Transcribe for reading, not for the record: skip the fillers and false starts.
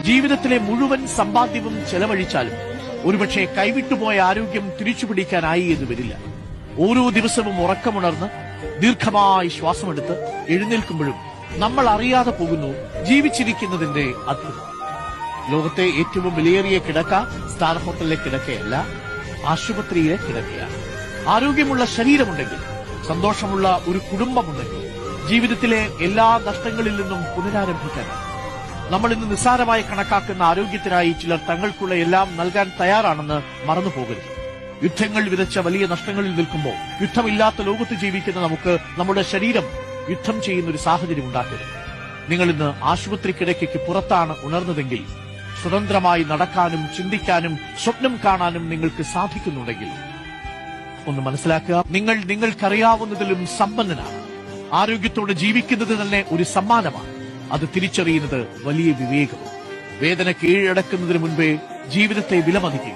ജീവിതത്തിലെ മുഴുവൻ സമ്പാദ്യവും ചെലവഴിച്ചാലും ഒരുപക്ഷെ കൈവിട്ടുപോയ ആരോഗ്യം തിരിച്ചുപിടിക്കാനായി എന്ന് വരില്ല. ഓരോ ദിവസവും ഉറക്കമുണർന്ന് ദീർഘമായി ശ്വാസമെടുത്ത് എഴുന്നേൽക്കുമ്പോഴും നമ്മൾ അറിയാതെ പോകുന്നു ജീവിച്ചിരിക്കുന്നതിന്റെ അത്ഭുതം. ലോകത്തെ ഏറ്റവും വിലയേറിയ കിടക്ക സ്റ്റാർ ഹോട്ടലിലെ കിടക്കയല്ല, ആശുപത്രിയിലെ കിടക്കയാണ്. ആരോഗ്യമുള്ള ശരീരമുണ്ടെങ്കിൽ, സന്തോഷമുള്ള ഒരു കുടുംബമുണ്ടെങ്കിൽ ജീവിതത്തിലെ എല്ലാ നഷ്ടങ്ങളിൽ നിന്നും പുനരാരംഭിക്കാനാണ്. നമ്മൾ ഇന്ന് നിസ്സാരമായി കണക്കാക്കുന്ന ആരോഗ്യത്തിനായി ചിലർ തങ്ങൾക്കുള്ള എല്ലാം നൽകാൻ തയ്യാറാണെന്ന് മറന്നുപോകരുത്. യുദ്ധങ്ങൾ വിതച്ച വലിയ നഷ്ടങ്ങളിൽ നിൽക്കുമ്പോൾ യുദ്ധമില്ലാത്ത ലോകത്ത് ജീവിക്കുന്ന നമുക്ക് നമ്മുടെ ശരീരം യുദ്ധം ചെയ്യുന്ന ഒരു സാഹചര്യം ഉണ്ടാക്കരുത്. നിങ്ങൾ ഇന്ന് ആശുപത്രി കിടക്കയ്ക്ക് പുറത്താണ് ഉണർന്നതെങ്കിൽ സ്വതന്ത്രമായി നടക്കാനും ചിന്തിക്കാനും സ്വപ്നം കാണാനും നിങ്ങൾക്ക് സാധിക്കുന്നുണ്ടെങ്കിൽ ഒന്ന് മനസ്സിലാക്കുക, നിങ്ങൾക്കറിയാവുന്നതിലും സമ്പന്നനാണ്. ആരോഗ്യത്തോടെ ജീവിക്കുന്നത് തന്നെ ഒരു സമ്മാനമാണ്. അത് തിരിച്ചറിയുന്നത് വലിയ വിവേകം. വേദന കീഴടക്കുന്നതിന് മുൻപേ ജീവിതത്തെ വിലമതിക്കുക.